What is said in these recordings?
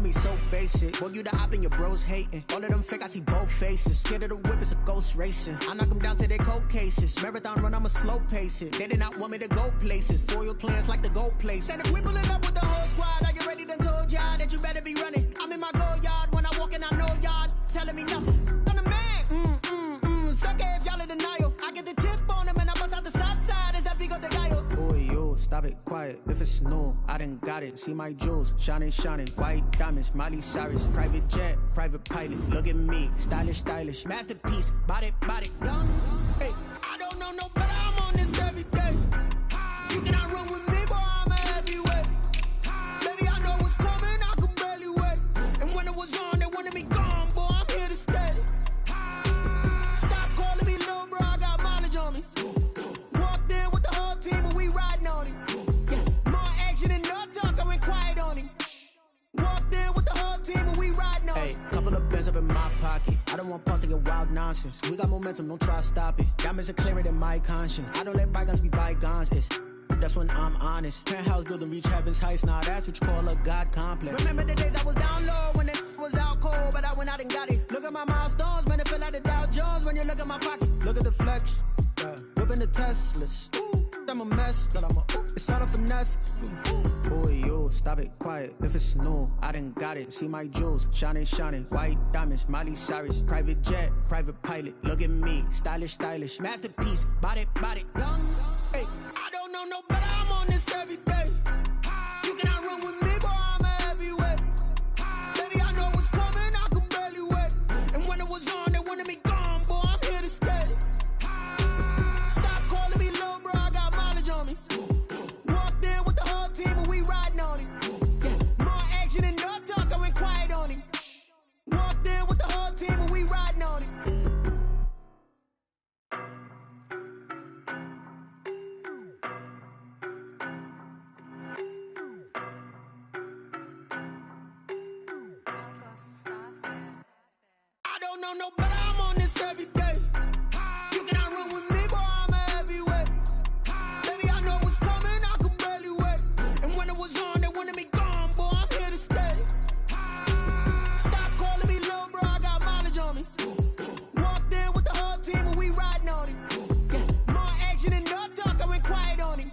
of me so basic. Boy, you the op and your bros hating. All of them fake, I see both faces. Scared of the whip, it's a ghost racing. I knock them down to their cold cases. Marathon run, I'ma slow pace it. They did not want me to go places. Foil plans like the gold place. And if we pulling up with the whole squad, are you ready? Done told y'all that you better be running. I'm in my go yard. When I walk in, I know y'all telling me nothing. I'm the man. Suck it if y'all in denial. I get the chip on them and I bust out the south side. Is that Vigo de Gallo? Boy, yo, stop it, quiet. If it's new, I done got it. See my jewels, shining. White diamonds, Miley Cyrus. Private jet, private pilot. Look at me, stylish. Masterpiece, body, young. Hey, I don't know no better. I'm on this every day. You cannot run with me, boy, I'm a heavyweight. Baby, I know what's coming, I could barely wait. And when it was on, they wanted me gone, boy, I'm here to stay. Stop calling me little bro, I got mileage on me. Walked in with the whole team and we riding on it. Yeah, more action and no talk, I went quiet on him. Walked in with the whole team and we riding on it. Hey, couple of bands up in my pocket. I don't want pause to get wild nonsense. We got momentum, don't try to stop it. Diamonds are clearer than my conscience. I don't let bygones be bygones. That's when I'm honest. Penthouse building reach heaven's heights. Now that's what you call a God complex. Remember the days I was down low when it was out cold, but I went out and got it. Look at my milestones, man, it feel like the Dow Jones when you look at my pocket. Look at the flex, whipping the Teslas. I'm a mess, but it's all a finesse. Boy, yo, stop it, quiet. If it's new, I done got it. See my jewels, shining. White diamonds, Miley Cyrus. Private jet, private pilot. Look at me, stylish. Masterpiece, body, young. Hey, I don't know no better. I'm on this every day. You cannot run with me, boy, I'm a heavyweight. Baby, I know what's coming, I could barely wait. And when it was on, they wanted me gone, boy, I'm here to stay. Stop calling me little bro, I got mileage on me. Walked in with the whole team and we riding on it. Yeah, more action and no talk, I went quiet on him. Walked in with the whole team and we riding on it. I don't know no better, I'm on this every day. You cannot run with me, boy, I'm a heavyweight. Baby, I know what's coming, I could barely wait. And when it was on, they wanted me gone, boy, I'm here to stay. Stop calling me little bro, I got mileage on me. Walked in with the whole team and we riding on it. Yeah, more action and no talk, I went quiet on him.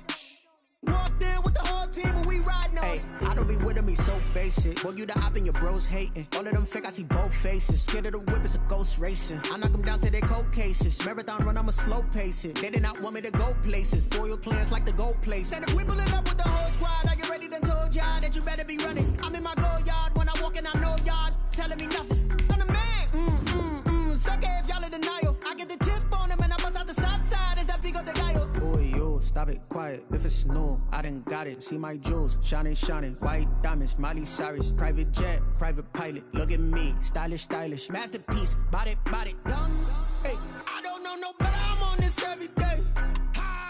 Walked in with the whole team and we riding on it. I don't be with me so basic. Boy, you the op and your bros hating. All of them fake, I see both faces. Scared of the whip, it's a ghost racing. I knock them down to their cold cases. Marathon run, I'ma slow pace it. They did not want me to go places. Foil plans like the gold place. And if we pulling up with the whole squad, are you ready? Done told y'all that you better be running. I'm in my go yard. When I walk in, I know y'all telling me nothing. I'm the man. Suck it if y'all in denial. I get the chip on them and I bust out the south side. Is that Vigo de Gallo? Boy, yo, stop it, quiet. If it's new, I done got it. See my jewels, shining. White diamonds, Miley Cyrus. Private jet, private pilot. Look at me, stylish. Masterpiece, body, young. Hey, I don't know no better. I'm on this every day.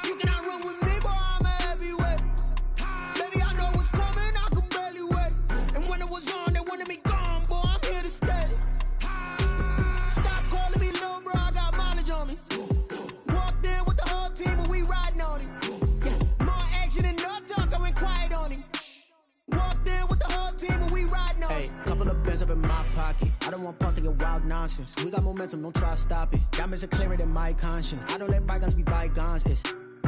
You cannot run with me, boy, I'm a heavyweight. Baby, I know what's coming, I could barely wait. And when it was on, they wanted me gone, boy, I'm here to stay. Stop calling me little bro, I got mileage on me. Walked in with the whole team and we riding on it. Yeah, more action and no talk, I went quiet on him. Walked in with the whole team and we riding on it. Hey, couple of bands up in my pocket. I don't want pause to get wild nonsense. We got momentum, don't try to stop it. Diamonds are clearer than my conscience. I don't let bygones be bygones.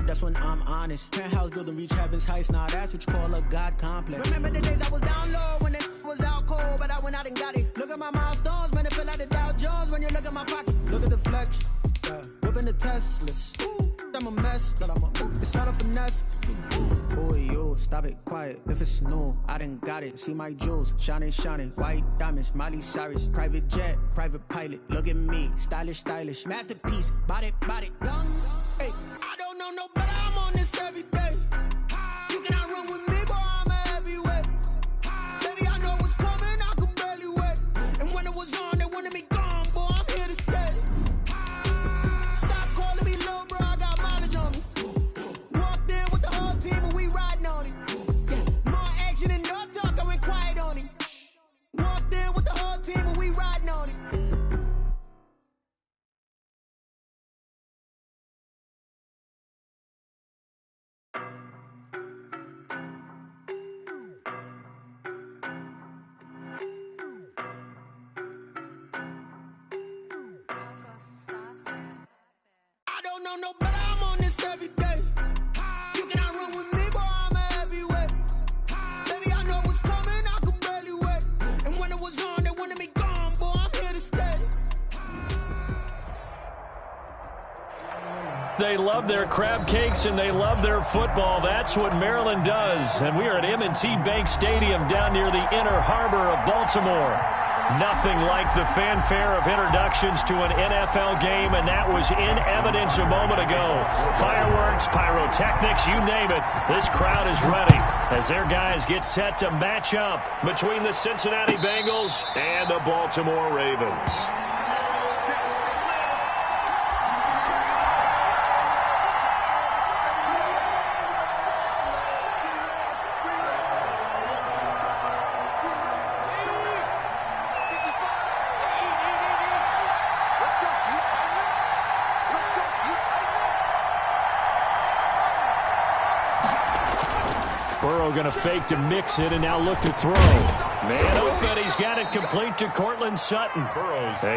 That's when I'm honest. Penthouse building reach heaven's heights. Now that's what you call a God complex. Remember the days I was down low when it was out cold, but I went out and got it. Look at my milestones, man, it feel like the Dow Jones when you look at my pocket. Look at the flex, whipping the Teslas. I'm a mess, but it's all a finesse. Boy, yo, stop it, quiet. If it's new, I done got it. See my jewels, shining. White diamonds, Miley Cyrus. Private jet, private pilot. Look at me, stylish. Masterpiece, body, young. Hey, I don't know no better. I'm on this every day. You cannot run with me, boy, I'm a heavyweight. Baby, I know what's coming, I could barely wait. And when it was on, they wanted me gone, boy, I'm here to stay. Stop calling me little bro, I got mileage on me. Walked in with the whole team and we riding on it. Yeah, more action and no talk, I went quiet on him. Walked in with the whole team and we riding on it. don't know no better. I'm on this every day. You cannot run with me, boy. I'm a heavyweight. Baby, I know what's coming. I could barely wait. And when it was on, they wanted me gone, boy. I'm here to stay. They love their crab cakes and they love their football. That's what Maryland does. And we are at M&T Bank Stadium down near the Inner Harbor of Baltimore. Nothing like the fanfare of introductions to an NFL game, and that was in evidence a moment ago. Fireworks, pyrotechnics, you name it. This crowd is ready as their guys get set to match up between the Cincinnati Bengals and the Baltimore Ravens. Going to fake to mix it and now look to throw. Man open. He's got it complete to Cortland Sutton.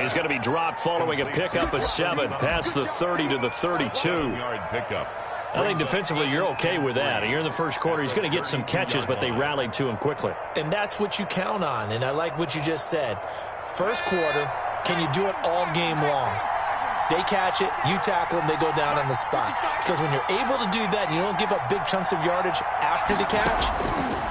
He's going to be dropped following a pickup of 7 past the 30 to the 32-yard pickup. I think defensively you're okay with that. Here in the first quarter, he's going to get some catches, but they rallied to him quickly. And that's what you count on, and I like what you just said. First quarter, can you do it all game long? They catch it, you tackle them, they go down on the spot. Because when you're able to do that and you don't give up big chunks of yardage after the catch,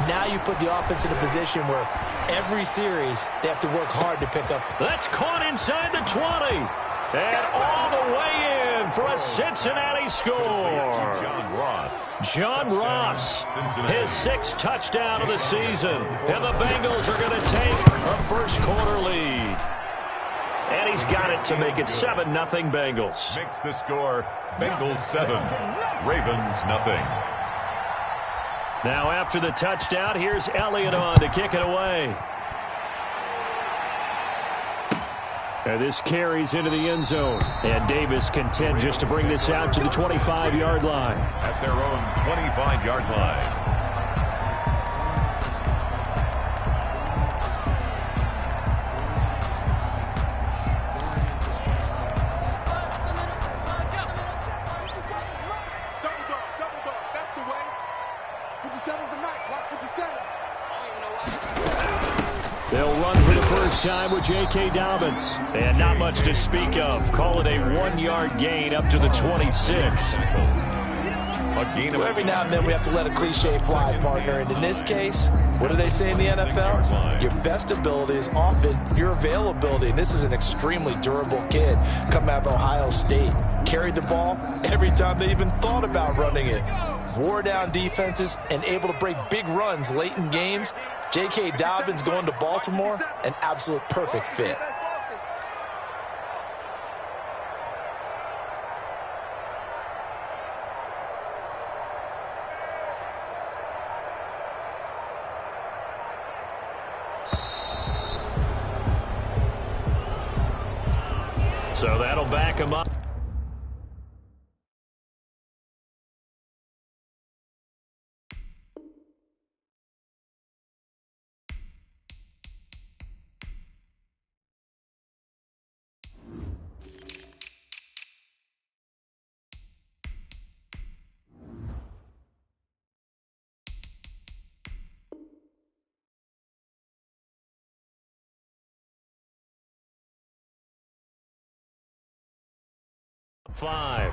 now you put the offense in a position where every series they have to work hard to pick up. That's caught inside the 20. And all the way in for a Cincinnati score. John Ross, his 6th touchdown of the season. And the Bengals are going to take a first quarter lead. And he's got it to make it 7-0 Bengals. Makes the score Bengals 7, Ravens 0. Now after the touchdown, here's Elliott on to kick it away. And this carries into the end zone. And Davis content just to bring this out to the 25-yard line. At their own 25-yard line. They'll run for the first time with J.K. Dobbins. And not much to speak of. Call it a 1-yard gain up to the 26. Well, every now and then we have to let a cliche fly, partner. And in this case, what do they say in the NFL? Your best ability is often your availability. And this is an extremely durable kid coming out of Ohio State. Carried the ball every time they even thought about running it. Wore down defenses and able to break big runs late in games. J.K. Dobbins going to Baltimore, an absolute perfect fit. So that'll back him up. Five.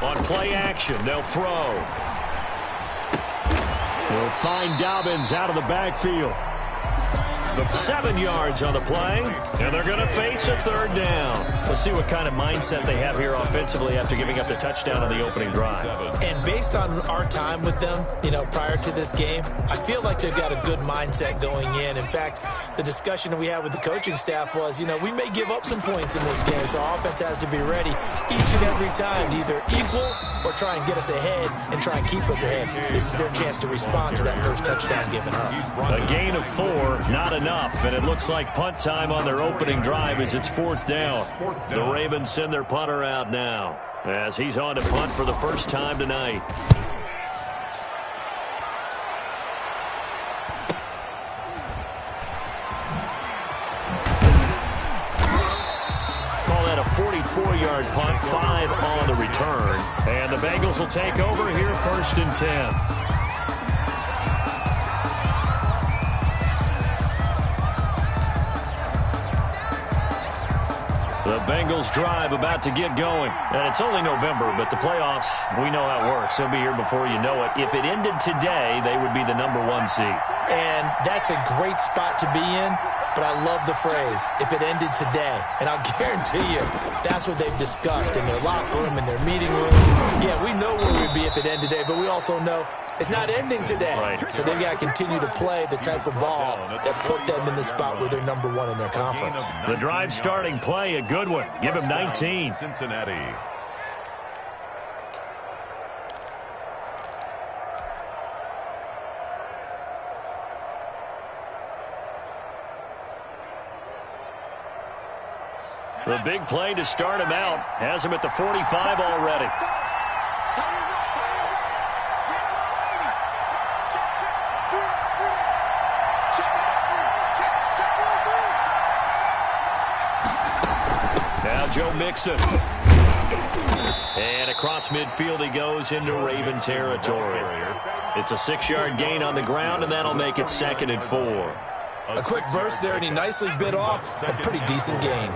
On play action, they'll throw. They'll find Dobbins out of the backfield. 7 yards on the play, and they're going to face a 3rd down. We'll see what kind of mindset they have here offensively after giving up the touchdown on the opening drive. And based on our time with them, prior to this game, I feel like they've got a good mindset going in. In fact, the discussion that we had with the coaching staff was, we may give up some points in this game, so our offense has to be ready each and every time to either equal or try and get us ahead and try and keep us ahead. This is their chance to respond to that first touchdown given up. A gain of 4, not enough, and it looks like punt time on their opening drive as it's 4th down. The Ravens send their punter out now. as he's on to punt for the first time tonight. Call that a 44-yard punt, 5 on the return. And the Bengals will take over here, 1st and 10. The Bengals drive about to get going. And it's only November, but the playoffs, we know how it works. They'll be here before you know it. If it ended today, they would be the number 1 seed. And that's a great spot to be in, but I love the phrase, if it ended today. And I'll guarantee you, that's what they've discussed in their locker room, in their meeting room. Yeah, we know where we'd be if it ended today, but we also know it's not ending today. Right. So they've got to continue to play the type of ball that put them in the spot where they're number 1 in their conference. The drive starting play, a good one. Give him 19. Cincinnati. The big play to start him out. Has him at the 45 already. Now Joe Mixon. And across midfield he goes into Raven territory. It's a 6-yard gain on the ground, and that'll make it 2nd and 4. A quick burst there, and he nicely bit off a pretty decent gain.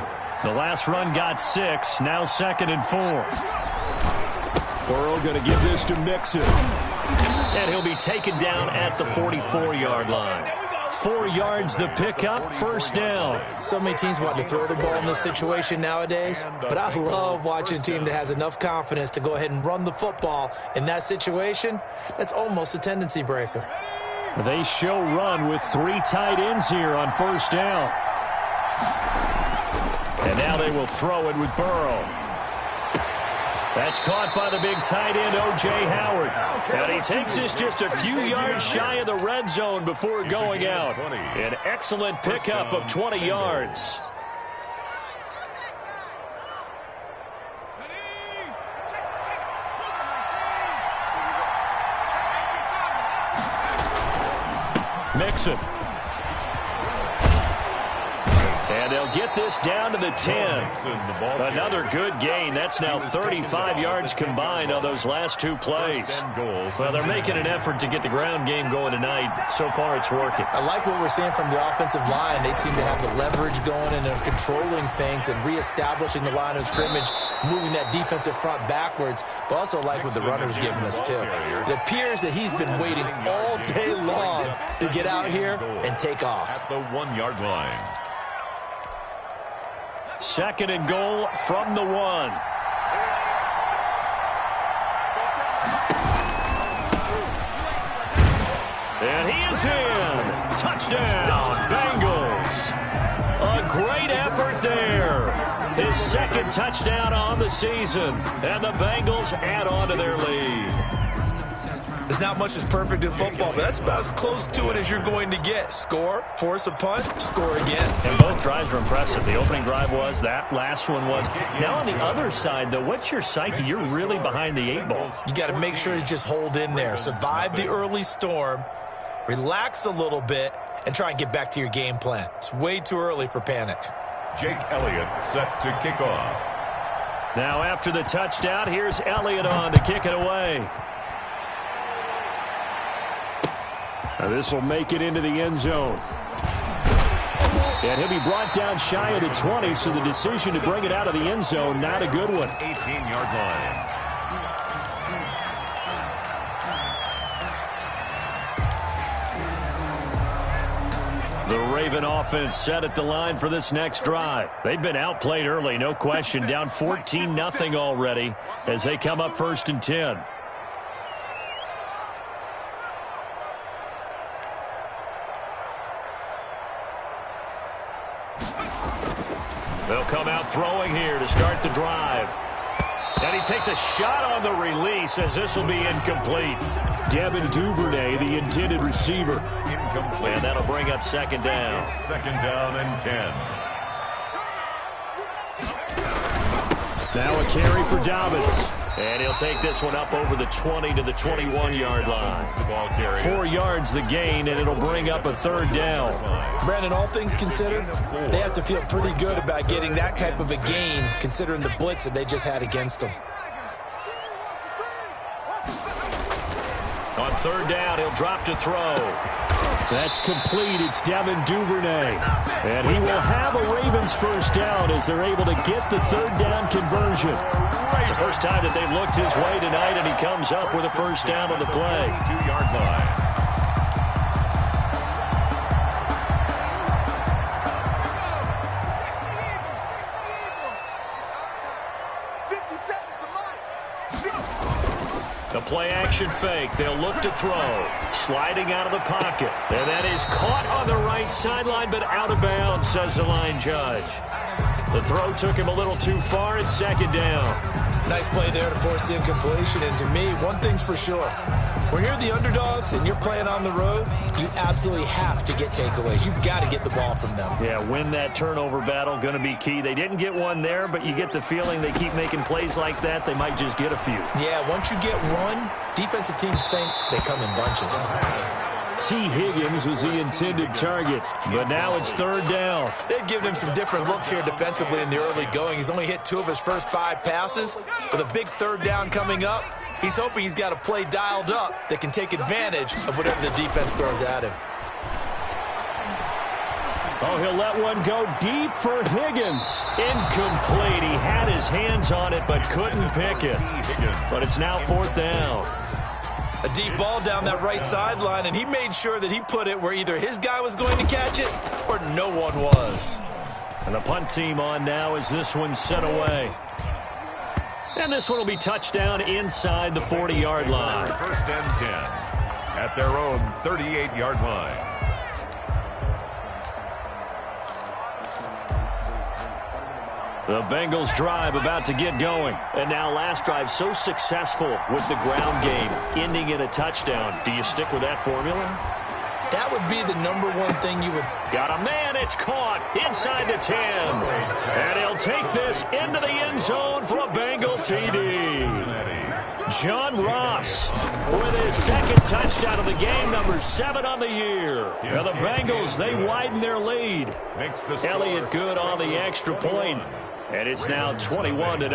The last run got 6, now 2nd and 4. Burrow going to give this to Mixon. And he'll be taken down at the 44-yard line. 4 yards the pickup, 1st down. So many teams want to throw the ball in this situation nowadays, but I love watching a team that has enough confidence to go ahead and run the football in that situation. That's almost a tendency breaker. They show run with 3 tight ends here on 1st down. And now they will throw it with Burrow. That's caught by the big tight end, O.J. Howard. And he takes this just a few yards shy of the red zone before going out. An excellent pickup of 20 yards. Mixon. And they'll get this down to the 10. Another good gain. That's now 35 yards combined on those last 2 plays. Well, they're making an effort to get the ground game going tonight. So far, it's working. I like what we're seeing from the offensive line. They seem to have the leverage going, and they're controlling things and reestablishing the line of scrimmage, moving that defensive front backwards. But also like what the runner's giving us, too. It appears that he's been waiting all day long to get out here and take off. At the 1-yard line. 2nd and goal from the 1. And he is in. Touchdown, Bengals. A great effort there. His 2nd touchdown on the season. And the Bengals add on to their lead. There's not much that's perfect in football, but that's about as close to it as you're going to get. Score, force a punt, score again. And both drives were impressive. The opening drive was, that last one was. Now on the other side, though, what's your psyche? You're really behind the 8 ball. You got to make sure to just hold in there. Survive the early storm, relax a little bit, and try and get back to your game plan. It's way too early for panic. Jake Elliott set to kick off. Now after the touchdown, here's Elliott on to kick it away. Now this will make it into the end zone. And he'll be brought down shy of the 20, so the decision to bring it out of the end zone, not a good one. 18-yard line. The Raven offense set at the line for this next drive. They've been outplayed early, no question. Down 14-0 already as they come up 1st and 10. They'll come out throwing here to start the drive. And he takes a shot on the release as this will be incomplete. Devin Duvernay, the intended receiver. Incomplete. And that'll bring up 2nd down. 2nd down and 10. Now a carry for Dobbins. And he'll take this one up over the 20 to the 21-yard line. 4 yards the gain, and it'll bring up a third down. Brandon, all things considered, they have to feel pretty good about getting that type of a gain, considering the blitz that they just had against them. On third down, he'll drop to throw. That's complete. It's Devin Duvernay. And he will have a Ravens first down as they're able to get the third down conversion. It's the first time that they've looked his way tonight, and he comes up with a first down on the play. 2-yard line. The play-action fake. They'll look to throw. Sliding out of the pocket. And that is caught on the right sideline, but out of bounds, says the line judge. The throw took him a little too far. It's second down. Nice play there to force the incompletion. And to me, one thing's for sure. When you're the underdogs and you're playing on the road, you absolutely have to get takeaways. You've got to get the ball from them. Yeah, win that turnover battle, going to be key. They didn't get one there, but you get the feeling they keep making plays like that, they might just get a few. Yeah, once you get one, defensive teams think they come in bunches. T. Higgins was the intended target, but now it's third down. They've given him some different looks here defensively in the early going. He's only hit 2 of his first 5 passes. With a big third down coming up, he's hoping he's got a play dialed up that can take advantage of whatever the defense throws at him. Oh, he'll let one go deep for Higgins. Incomplete. He had his hands on it but couldn't pick it. But it's now fourth down. A deep ball down that right sideline, and he made sure that he put it where either his guy was going to catch it or no one was. And the punt team on now as this one's sent away. And this one will be touchdown inside the 40-yard line. First and 10 at their own 38-yard line. The Bengals drive about to get going. And now last drive so successful with the ground game, ending in a touchdown. Do you stick with that formula? That would be the number one thing you would... Got a man, it's caught inside the 10. And he'll take this into the end zone for a Bengal TD. John Ross with his second touchdown of the game, number 7 on the year. Now the Bengals, they widen their lead. Elliott good on the extra point. And it's now 21-0.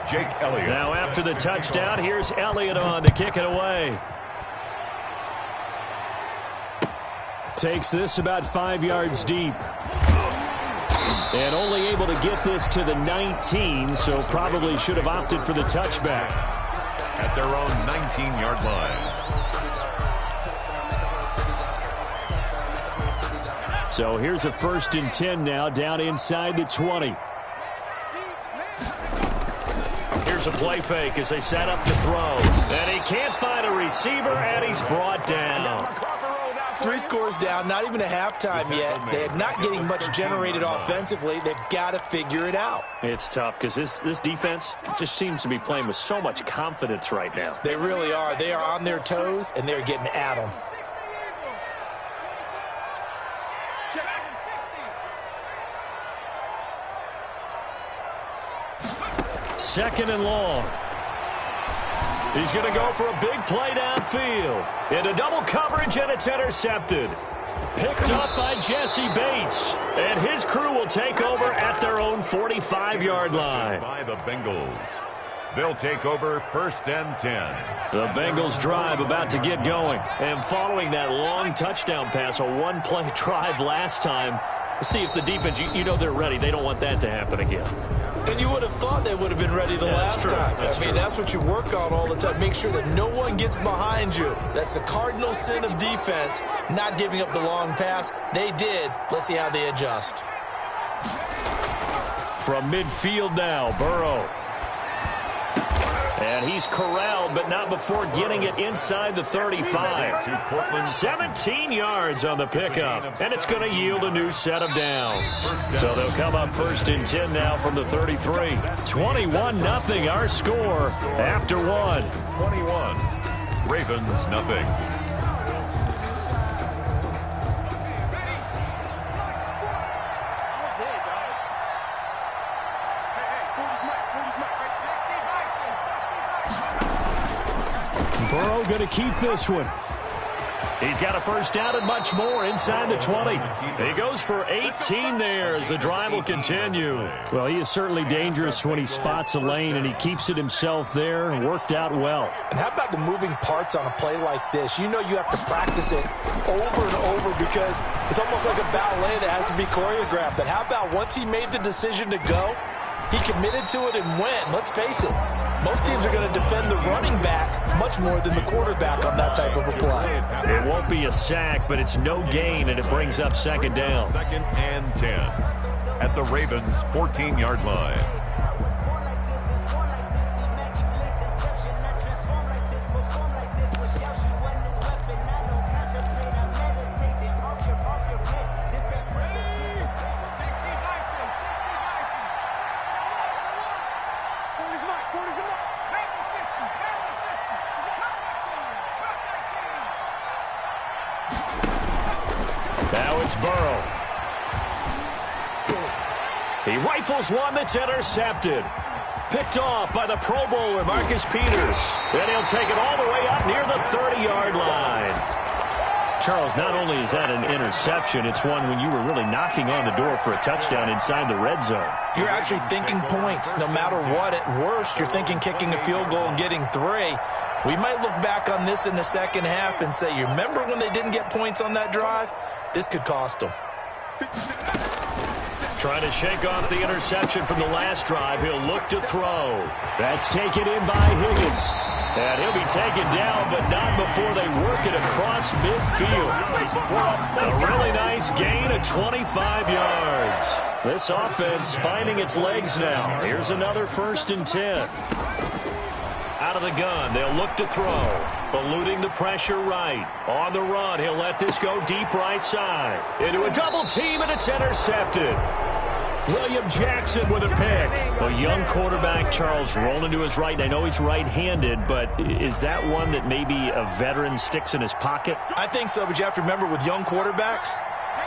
Jake Elliott. Now after the touchdown, here's Elliott on to kick it away. Takes this about 5 yards deep. And only able to get this to the 19, so probably should have opted for the touchback. At their own 19-yard line. So here's a 1st and 10 now, down inside the 20. Here's a play fake as they set up to throw. And he can't find a receiver, and he's brought down. 3 scores down, not even a halftime yet. They're not getting much generated offensively. They've got to figure it out. It's tough because this defense just seems to be playing with so much confidence right now. They really are. They are on their toes, and they're getting at them. Second and long. He's going to go for a big play downfield. Into double coverage, and it's intercepted. Picked up by Jesse Bates. And his crew will take over at their own 45-yard line. By the Bengals. They'll take over 1st and 10. The Bengals drive about to get going. And following that long touchdown pass, a one-play drive last time, let's see if the defense, you know they're ready. They don't want that to happen again. And you would have thought they would have been ready the last time. I mean, that's what you work on all the time. Make sure that no one gets behind you. That's the cardinal sin of defense, not giving up the long pass. They did. Let's see how they adjust. From midfield now, Burrow. And he's corralled, but not before getting it inside the 35. 17 yards on the pickup, and it's going to yield a new set of downs. So they'll come up 1st and 10 now from the 33. 21-0 our score after 1. 21. Ravens nothing. Burrow going to keep this one. He's got a first down and much more inside the 20. He goes for 18 there as the drive will continue. Well, he is certainly dangerous when he spots a lane, and he keeps it himself there and worked out well. And how about the moving parts on a play like this? You know you have to practice it over and over because it's almost like a ballet that has to be choreographed. But how about once he made the decision to go, he committed to it and went. Let's face it, most teams are going to defend the running back much more than the quarterback on that type of a play. It won't be a sack, but it's no gain, and it brings up second down. 2nd and 10 at the Ravens' 14-yard line. Now it's Burrow. He rifles one that's intercepted. Picked off by the Pro Bowler, Marcus Peters. Then he'll take it all the way up near the 30-yard line. Charles, not only is that an interception, it's one when you were really knocking on the door for a touchdown inside the red zone. You're actually thinking points no matter what. At worst, you're thinking kicking a field goal and getting 3. We might look back on this in the second half and say, you remember when they didn't get points on that drive? This could cost them. Trying to shake off the interception from the last drive. He'll look to throw. That's taken in by Higgins. And he'll be taken down, but not before they work it across midfield. A really nice gain of 25 yards. This offense finding its legs now. Here's another 1st and 10. Out of the gun, they'll look to throw. Eluding the pressure right. On the run, he'll let this go deep right side. Into a double team, and it's intercepted. William Jackson with a pick. A young quarterback, Charles, rolling to his right. I know he's right-handed, but is that one that maybe a veteran sticks in his pocket? I think so, but you have to remember with young quarterbacks,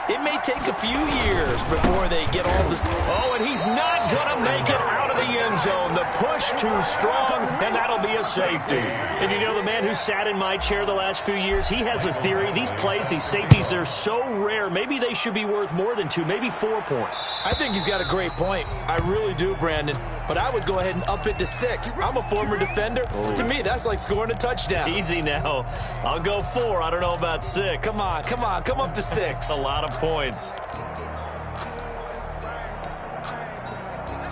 it may take a few years before they get all this. Oh, and he's not going to make it out of the end zone. The push too strong, and that'll be a safety. And you know, the man who sat in my chair the last few years, he has a theory. These plays, these safeties, they're so rare. Maybe they should be worth more than 2, maybe 4 points. I think he's got a great point. I really do, Brandon. But I would go ahead and up it to 6. I'm a former defender. Oh. To me, that's like scoring a touchdown. Easy now. I'll go 4. I don't know about 6. Come on. Come up to 6. A lot of points.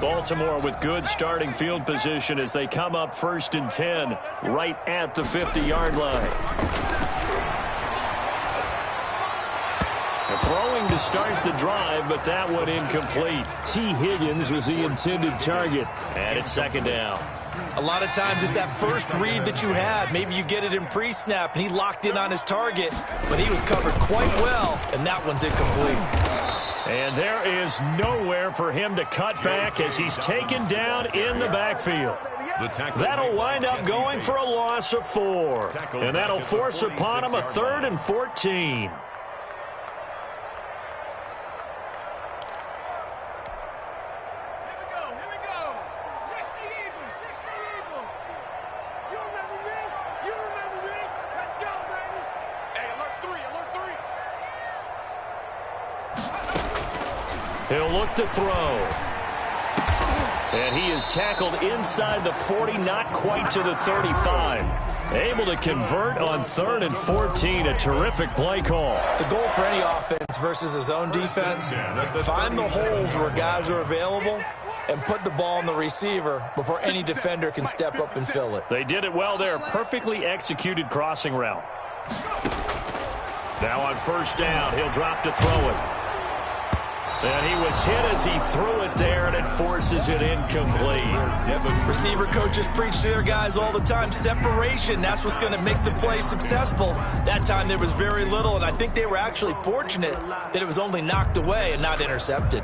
Baltimore with good starting field position as they come up 1st and 10 right at the 50-yard line. Throwing to start the drive, but that one incomplete. T. Higgins was the intended target. And it's 2nd down. A lot of times it's that first read that you have. Maybe you get it in pre-snap, and he locked in on his target, but he was covered quite well, and that one's incomplete. And there is nowhere for him to cut back as he's taken down in the backfield. That'll wind up going for a loss of 4. And that'll force upon him a 3rd and 14. He'll look to throw. And he is tackled inside the 40, not quite to the 35. Able to convert on 3rd and 14. A terrific play call. The goal for any offense versus his own defense, find the holes where guys are available and put the ball on the receiver before any defender can step up and fill it. They did it well there. Perfectly executed crossing route. Now on 1st down, he'll drop to throw it. And he was hit as he threw it there, and it forces it incomplete. Receiver coaches preach to their guys all the time. Separation, that's what's going to make the play successful. That time there was very little, and I think they were actually fortunate that it was only knocked away and not intercepted.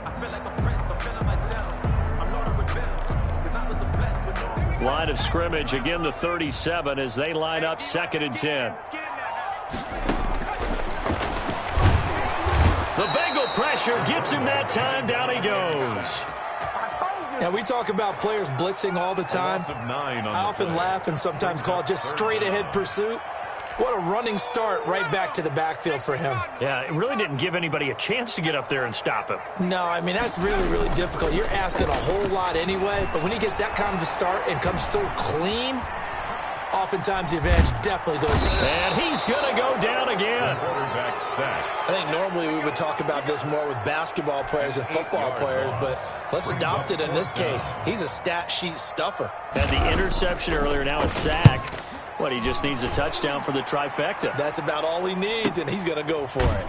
Line of scrimmage, again the 37 as they line up 2nd and 10. The Bengal pressure gets him that time. Down he goes. Now, we talk about players blitzing all the time. I often laugh and sometimes call it just straight-ahead pursuit. What a running start right back to the backfield for him. Yeah, it really didn't give anybody a chance to get up there and stop him. No, I mean, that's really, really difficult. You're asking a whole lot anyway, but when he gets that kind of a start and comes through clean, oftentimes the advantage definitely goes. And he's going to go down again. Quarterback sack. I think normally we would talk about this more with basketball players and football players, but let's adopt it in this case. He's a stat sheet stuffer. Had the interception earlier, now a sack. What, he just needs a touchdown for the trifecta. That's about all he needs, and he's going to go for it.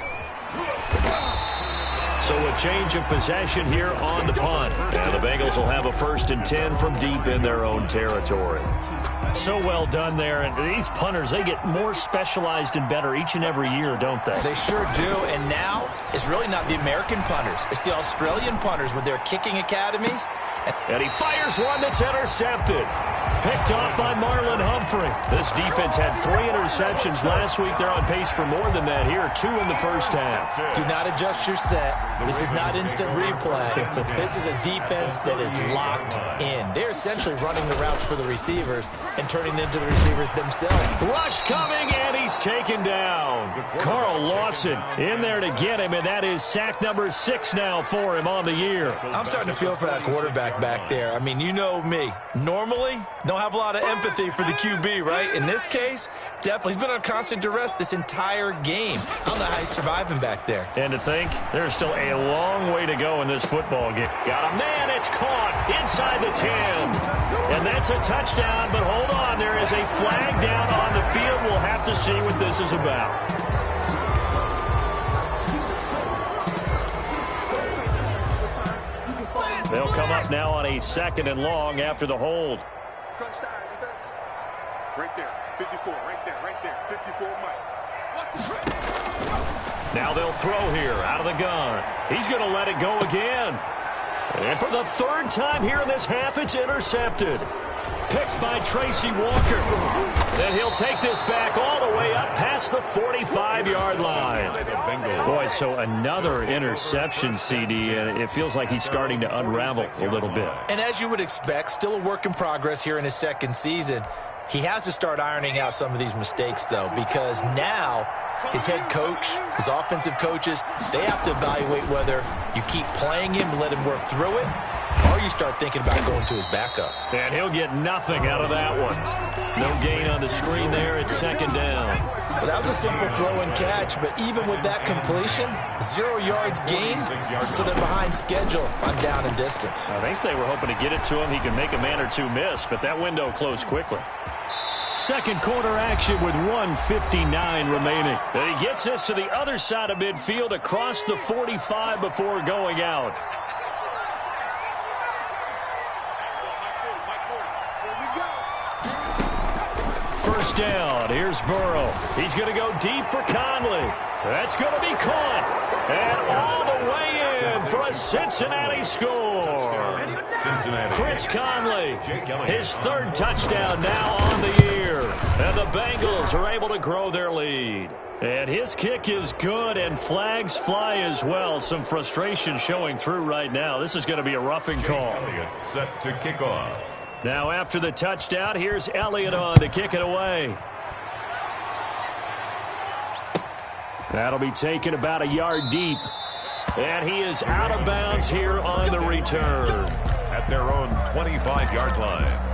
So a change of possession here on the punt. And the Bengals will have a 1st and 10 from deep in their own territory. So well done there. And these punters, they get more specialized and better each and every year, don't they? They sure do. And now it's really not the American punters. It's the Australian punters with their kicking academies. And he fires one that's intercepted. Picked off by Marlon Humphrey. This defense had 3 interceptions last week. They're on pace for more than that here. 2 in the first half. Do not adjust your set. This is not instant replay. This is a defense that is locked in. They're essentially running the routes for the receivers and turning into the receivers themselves. Rush coming, and he's taken down. Carl Lawson in there to get him, and that is sack number 6 now for him on the year. I'm starting to feel for that quarterback back there. I mean, you know me. Normally, don't have a lot of empathy for the QB, right? In this case, definitely. He's been on constant duress this entire game. I don't know how he's surviving back there. And to think, there's still a long way to go in this football game. Got a man, it's caught inside the 10. And that's a touchdown, but hold on, there is a flag down on the field. We'll have to see what this is about. They'll come up now on a 2nd and long after the hold. Crunch time, defense. Right there, 54, right there, 54, Mike. Now they'll throw here out of the gun. He's going to let it go again. And for the 3rd time here in this half, it's intercepted. Picked by Tracy Walker. And he'll take this back all the way up past the 45-yard line. Boy, so another interception, CD, and it feels like he's starting to unravel a little bit. And as you would expect, still a work in progress here in his 2nd season. He has to start ironing out some of these mistakes, though, because now his head coach, his offensive coaches, they have to evaluate whether you keep playing him and let him work through it, or you start thinking about going to his backup. And he'll get nothing out of that one. No gain on the screen there. It's 2nd down. Well, that was a simple throw and catch, but even with that completion, 0 yards gained, so they're behind schedule on down and distance. I think they were hoping to get it to him. He can make a man or two miss, but that window closed quickly. 2nd quarter action with 1:59 remaining. And he gets this to the other side of midfield across the 45 before going out. First down. Here's Burrow. He's going to go deep for Conley. That's going to be caught. And all the way in for a Cincinnati score. Chris Conley, his 3rd touchdown now on the year. And the Bengals are able to grow their lead. And his kick is good, and flags fly as well. Some frustration showing through right now. This is going to be a roughing call. Set to kick off. Now after the touchdown, here's Elliott on to kick it away. That'll be taken about a yard deep. And he is out of bounds here on the return. At their own 25-yard line.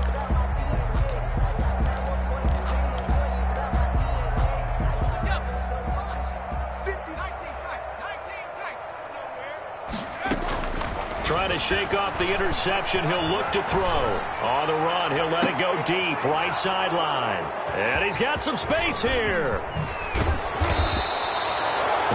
Trying to shake off the interception. He'll look to throw. On the run, he'll let it go deep. Right sideline. And he's got some space here.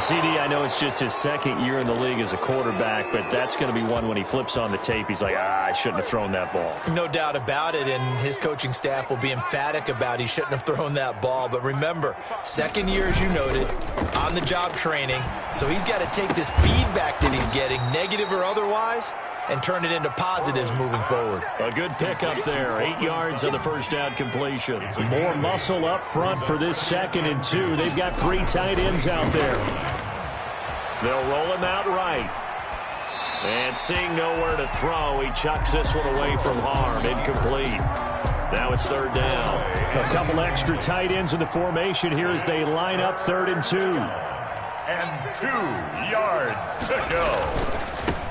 CD, I know it's just his 2nd year in the league as a quarterback, but that's going to be one when he flips on the tape. He's like, I shouldn't have thrown that ball. No doubt about it, and his coaching staff will be emphatic about he shouldn't have thrown that ball. But remember, 2nd year, as you noted, on-the-job training, so he's got to take this feedback that he's getting, negative or otherwise, and turn it into positives moving forward. A good pickup there. 8 yards on the first down completion. More muscle up front for this 2nd and 2. They've got 3 tight ends out there. They'll roll him out right. And seeing nowhere to throw, he chucks this one away from harm. Incomplete. Now it's third down. A couple extra tight ends in the formation here as they line up 3rd and 2. And 2 yards to go.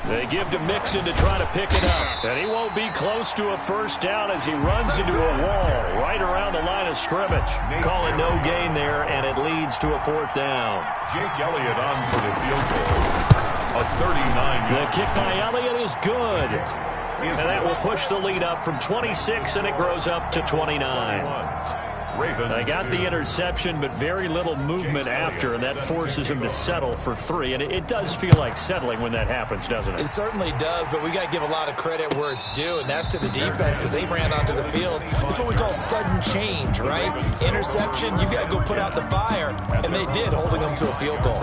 They give to Mixon to try to pick it up. And he won't be close to a first down as he runs into a wall right around the line of scrimmage. Calling no gain there, and it leads to a 4th down. Jake Elliott on for the field goal. A 39-yard. The kick by Elliott is good. And that will push the lead up from 26, and it grows up to 29. They got the interception, but very little movement after, and that forces him to settle for 3. And it does feel like settling when that happens, doesn't it? It certainly does, but we got to give a lot of credit where it's due, and that's to the defense because they ran onto the field. It's what we call sudden change, right? Interception, you've got to go put out the fire, and they did, holding them to a field goal.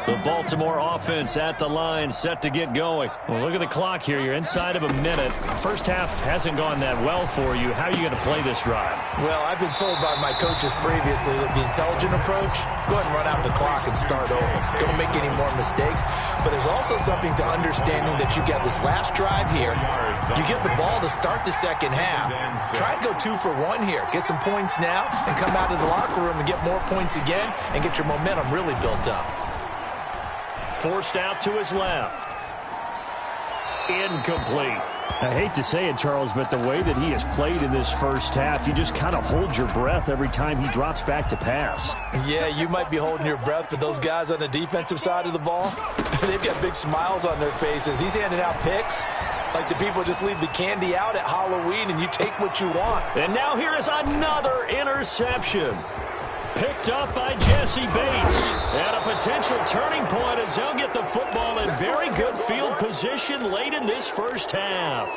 The Baltimore offense at the line, set to get going. Well, look at the clock here. You're inside of a minute. First half hasn't gone that well for you. How are you going to play this drive? Well, I've been told by my coaches previously that the intelligent approach, go ahead and run out the clock and start over. Don't make any more mistakes. But there's also something to understanding that you get this last drive here. You get the ball to start the second half. Try and go 2 for 1 here. Get some points now and come out of the locker room and get more points again and get your momentum really built up. Forced out to his left. Incomplete. I hate to say it, Charles, but the way that he has played in this first half, you just kind of hold your breath every time he drops back to pass. Yeah, you might be holding your breath, but those guys on the defensive side of the ball, they've got big smiles on their faces. He's handing out picks like the people just leave the candy out at Halloween and you take what you want. And now here is another interception. Picked up by Jesse Bates. And a potential turning point as they'll get the football in very good field position late in this first half.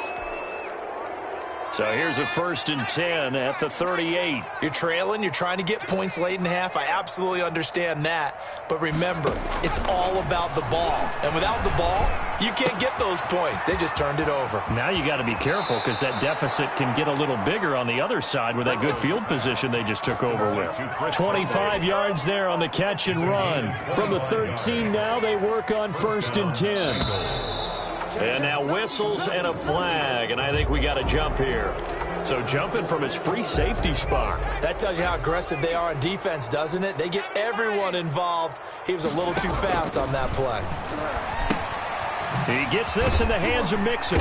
So here's a 1st and 10 at the 38. You're trailing. You're trying to get points late in half. I absolutely understand that. But remember, it's all about the ball. And without the ball, you can't get those points. They just turned it over. Now you got to be careful because that deficit can get a little bigger on the other side with that good field position they just took over with. 25 yards there on the catch and run. From the 13 now, they work on 1st and 10. And now whistles and a flag, and I think we got to jump here. So jumping from his free safety spot. That tells you how aggressive they are on defense, doesn't it? They get everyone involved. He was a little too fast on that play. He gets this in the hands of Mixon.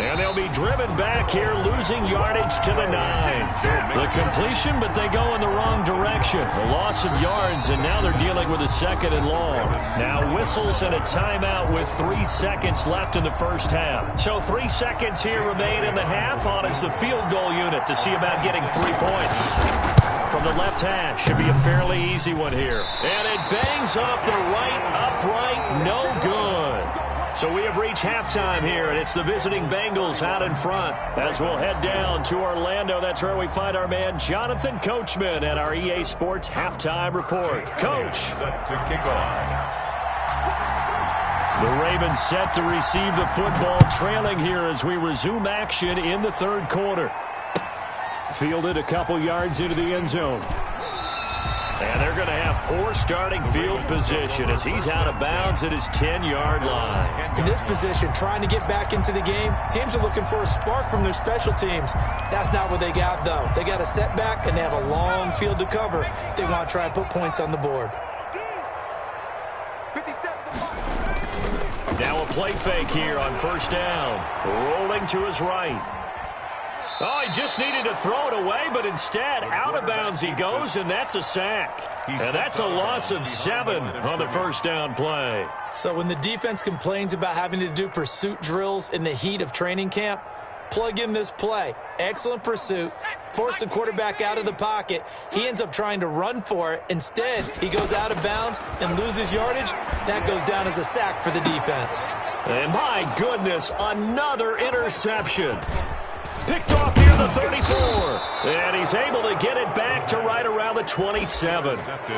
And they'll be driven back here, losing yardage to the 9. The completion, but they go in the wrong direction. A loss of yards, and now they're dealing with a 2nd and long. Now whistles and a timeout with 3 seconds left in the first half. So 3 seconds here remain in the half. On is the field goal unit to see about getting 3 points. From the left hash, should be a fairly easy one here. And it bangs off the right upright, no good. So we have reached halftime here, and it's the visiting Bengals out in front. As we'll head down to Orlando, that's where we find our man Jonathan Coachman at our EA Sports Halftime Report. Coach. Set to kick off. The Ravens set to receive the football, trailing here as we resume action in the 3rd quarter. Fielded a couple yards into the end zone. And they're going to have poor starting field position as he's out of bounds at his 10-yard line. In this position, trying to get back into the game, teams are looking for a spark from their special teams. That's not what they got, though. They got a setback, and they have a long field to cover if they want to try and put points on the board. Now a play fake here on 1st down. Rolling to his right. Oh, he just needed to throw it away, but instead, out of bounds he goes, and that's a sack. And that's a loss of 7 on the 1st down play. So when the defense complains about having to do pursuit drills in the heat of training camp, plug in this play. Excellent pursuit. Force the quarterback out of the pocket. He ends up trying to run for it. Instead, he goes out of bounds and loses yardage. That goes down as a sack for the defense. And my goodness, another interception. Picked off near the 34. And he's able to get it back to right around the 27.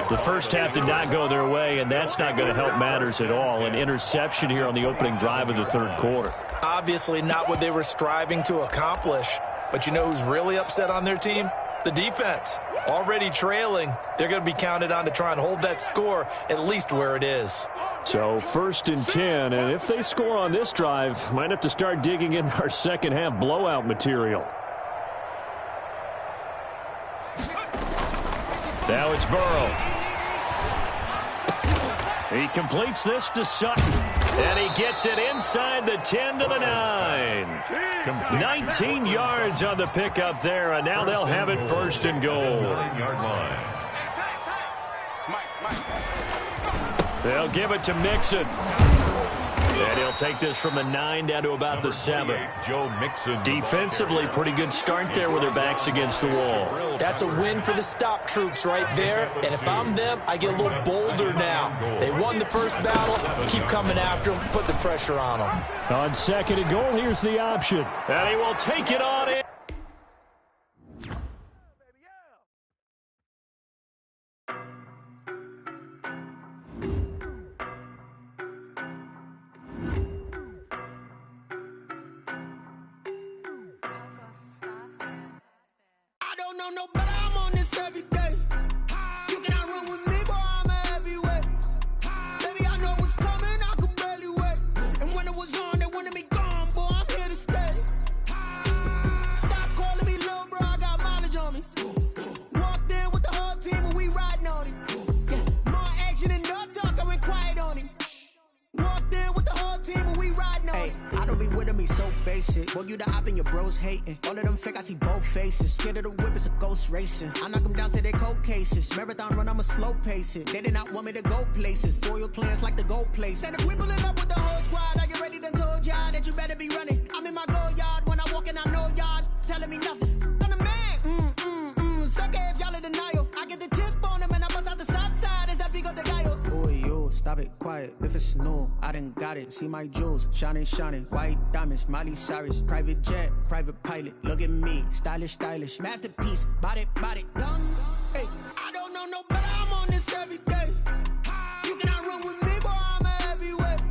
The first half did not go their way, and that's not going to help matters at all. An interception here on the opening drive of the 3rd quarter. Obviously not what they were striving to accomplish. But you know who's really upset on their team? The defense. Already trailing, they're going to be counted on to try and hold that score at least where it is. So 1st and 10, and if they score on this drive, might have to start digging in our second half blowout material. Now it's Burrow. He completes this to Sutton. And he gets it inside the 10 to the 9. 19 yards on the pickup there, and now they'll have it 1st and goal. They'll give it to Mixon. And he'll take this from the 9 down to about the 7. Joe Mixon. Defensively, pretty good start there with their backs against the wall. That's a win for the stop troops right there. And if I'm them, I get a little bolder now. They won the first battle. Keep coming after them. Put the pressure on them. On 2nd and goal, here's the option. And he will take it on in. No, but I'm on this every day. You cannot run with me, boy, I'm a heavyweight. Baby, I know what's coming, I could barely wait. And when it was on, they wanted me gone, boy, I'm here to stay. Stop calling me little bro, I got mileage on me. Walked in with the whole team and we riding on him. Yeah, more action and no talk, I went quiet on him. Walked in with the whole team and we riding on him. I don't be with him, he's so basic. Boy, you the op and your bros hating. All of them fake, I see both faces. Scared of the whip, it's a ghost racing. I knock them down to their cold cases. Marathon run, I'ma slow pace it. They did not want me to go places. Foil plans like the gold place. And if we pulling up with the whole squad, I get ready to told y'all that you better be running. I'm in my go yard. When I walk in, I know y'all telling me nothing. I'm the man. Suck it if y'all in denial. I get the chip on them and I bust out the south side. Is that big of the guy? Boy, you stop it, quiet. If it's new, I done got it. See my jewels, shining, white diamonds, Miley Cyrus, private jet, private pilot. Look at me, stylish, masterpiece, body, done. Hey, I don't know no better, I'm on this every day. You cannot run with me, boy, I'm a heavyweight.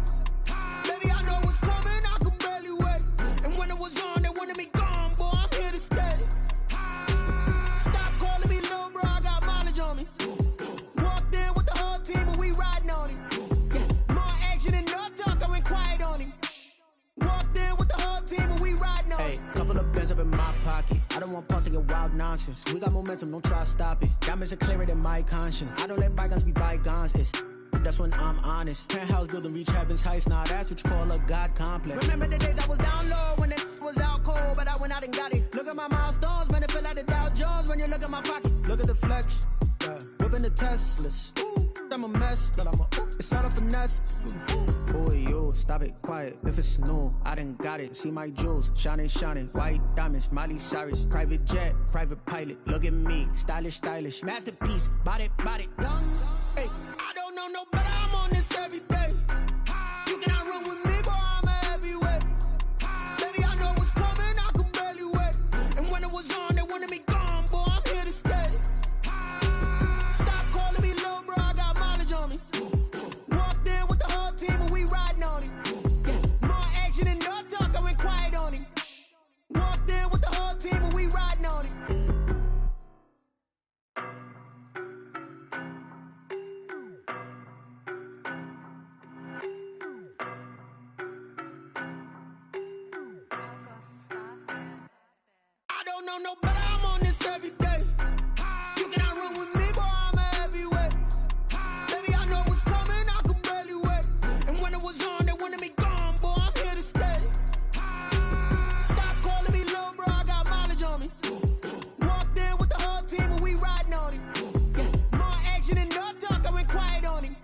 Baby, I know what's coming, I could barely wait. And when it was on, they wanted me gone, boy, I'm here to stay. Stop calling me little bro, I got mileage on me. Walked in with the whole team and we riding on him. Yeah, more action and no talk, I went quiet on him. Walked in with the whole team and we riding on him. Couple of bins up in my pocket. I don't want pulse to get wild nonsense. We got momentum, don't try to stop it. Diamonds are clearer than my conscience. I don't let bygones be bygones. That's when I'm honest. Penthouse building reach heaven's heights. Nah, that's what you call a God complex. Remember the days I was down low when it was out cold, but I went out and got it. Look at my milestones, man, it feel like the Dow Jones when you look at my pocket. Look at the flex, whipping the Teslas. I'm a mess, but it's all a finesse. Boy, you stop it, quiet. If it's new, I done got it. See my jewels, shining, white diamonds, Miley Cyrus, private jet, private pilot. Look at me, stylish, masterpiece, body, done. Hey, I don't know no better, I'm on this every day. You cannot run with me, boy, I'm a heavyweight. Baby, I know what's coming, I could barely wait. And when it was on, they wanted me gone, boy, I'm here to stay. Stop calling me little bro, I got mileage on me. Walked in with the whole team and we riding on him. Yeah, more action and no talk, I went quiet on him. Walked in with the whole team and we riding on him. No better, I'm on this every day. You cannot run with me, boy, I'm a heavyweight. Baby, I know what's coming, I could barely wait. And when it was on, they wanted me gone, boy, I'm here to stay. Stop calling me little bro, I got mileage on me. Walked in with the whole team and we riding on him. Yeah, more action and no talk, I went quiet on him.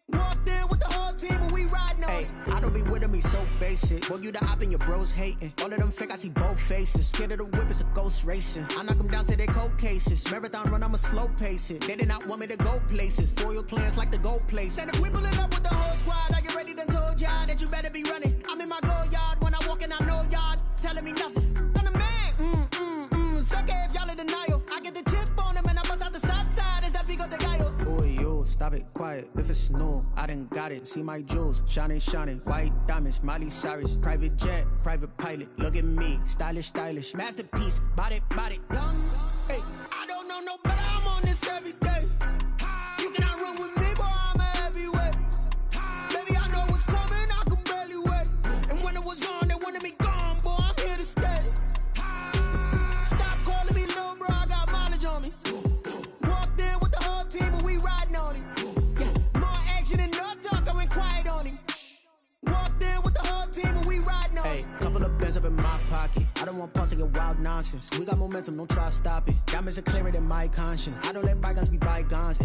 Walked in with the whole team and we riding on him. I don't be with him, he's so basic. Boy, you the op and your bros hating. All of them fake, I see both faces. Scared of the whip, it's a ghost racing. I knock them down to their cold cases. Marathon run, I'ma slow pace it. They did not want me to go places. Foil plans like the gold place. And if we pulling up with the whole squad, I get ready to told y'all that you better be running. I'm in my go yard. When I walk in, I know y'all telling me nothing. I'm the man. Suck it if y'all in denial. I get the chip on them and I bust out the south side. Is that big of the guy? Boy, you stop it, quiet. If it's new, I done got it. See my jewels, shining, white diamonds, Miley Cyrus, private jet, private pilot. Look at me, stylish, masterpiece, body, done. Hey, I don't know no better. nonsense. We got momentum, don't try to stop it. Diamonds are clearer than my conscience. I don't let bygones be bygones.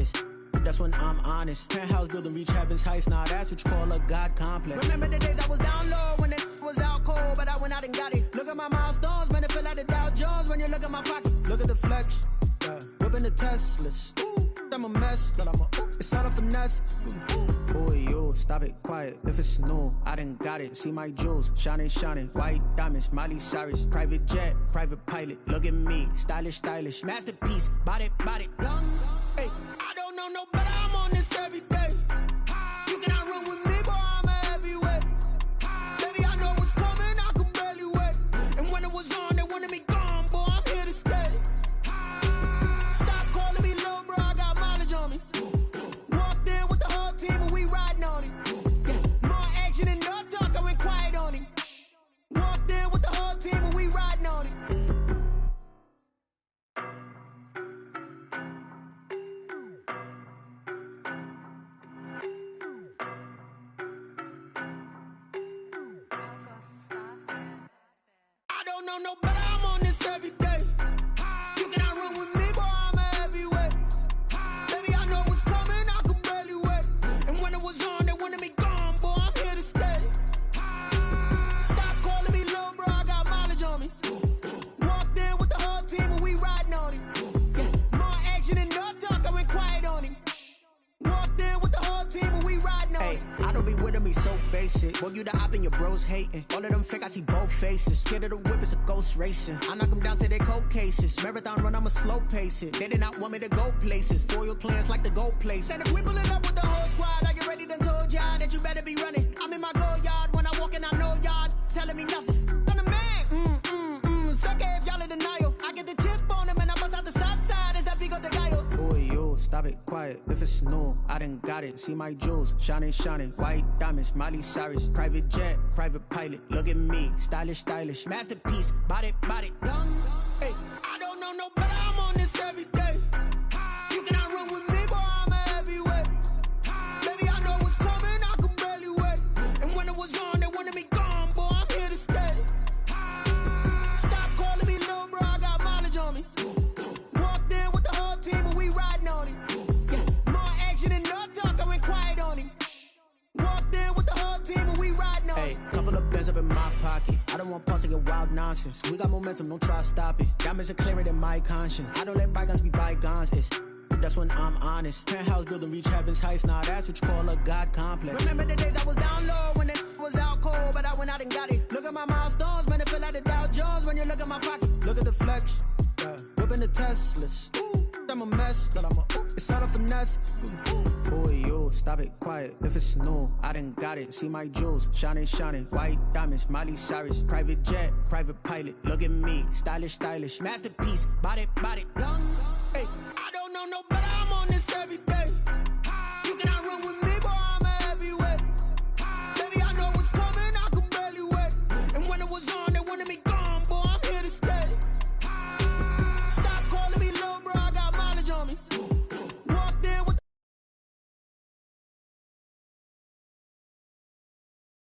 That's when I'm honest. Penthouse building, reach heaven's heights. Nah, that's what you call a God complex. Remember the days I was down low when it was out cold, but I went out and got it. Look at my milestones, man, it feel like the Dow Jones when you look at my pocket. Look at the flex, whipping the Teslas. I'm a mess, but it's all a finesse. Boy, you stop it, quiet. If it's new, I done got it. See my jewels, shining, shining. White diamonds, Miley Cyrus. Private jet, private pilot. Look at me, stylish, stylish. Masterpiece, body, young. Hey, I don't know no better. I'm on this every day. You cannot run with me, boy. I'm a heavyweight. Baby, I know what's coming. I could barely wait. And when it was on, they wanted me gone, boy. I'm here to stay. No better, I'm on this every day. You cannot run with me, boy, I'm a heavyweight. Baby, I know what's coming, I could barely wait. And when it was on, they wanted me gone, boy, I'm here to stay. Stop calling me little bro, I got mileage on me. Walked in with the whole team and we riding on it. More action than no talk, I went quiet on it. Walked in with the whole team and we riding on it. I don't be with me so basic. Boy, you the op and your bros hating. All of them fake, I see both faces. Scared of the whip, it's a ghost racing. I knock them down to their cold cases. Marathon run, I'ma slow pace it. They did not want me to go places. Foil plans like the go place. And if we pull it up with the whole squad, are you ready? Done told y'all that you better be running. I'm in my go yard. When I walk in, I know y'all telling me nothing. I'm the man. Suck it if y'all in denial. I get the chip on them and I bust out the south side. Is that Vigo de Gallo? Boy, you stop it, quiet. If it's new, I done got it. See my jewels, shining, shining. White diamonds, Miley Cyrus. Private jet, private pilot. Look at me, stylish, stylish. Masterpiece, body, young. Hey, I don't know no better. I'm on this every day. You cannot run with me, boy. I'm a heavyweight. Baby, I know what's coming. I could barely wait. And when it was on, they wanted me gone, boy. I'm here to stay. Stop calling me little bro. I got mileage on me. Walked in with the whole team and we riding on it. More action than no talk. I went quiet on it. Walked in with the whole team and we riding on it. Hey, couple of bands up in my pocket. I don't want pause to get wild nonsense. We got momentum, don't try to stop it. Diamonds are clearer than my conscience. I don't let bygones be bygones. That's when I'm honest. Penthouse building, reach heaven's heights. Nah, that's what you call a God complex. Remember the days I was down low when it was out cold, but I went out and got it. Look at my milestones, man, it feel like the Dow Jones when you look at my pocket. Look at the flex, whipping the Teslas. I'm a mess, but it's all a finesse. Boy, you stop it, quiet. If it's new, I done got it. See my jewels, shining, shining. White diamonds, Miley Cyrus. Private jet, private pilot. Look at me, stylish, stylish. Masterpiece, body, young.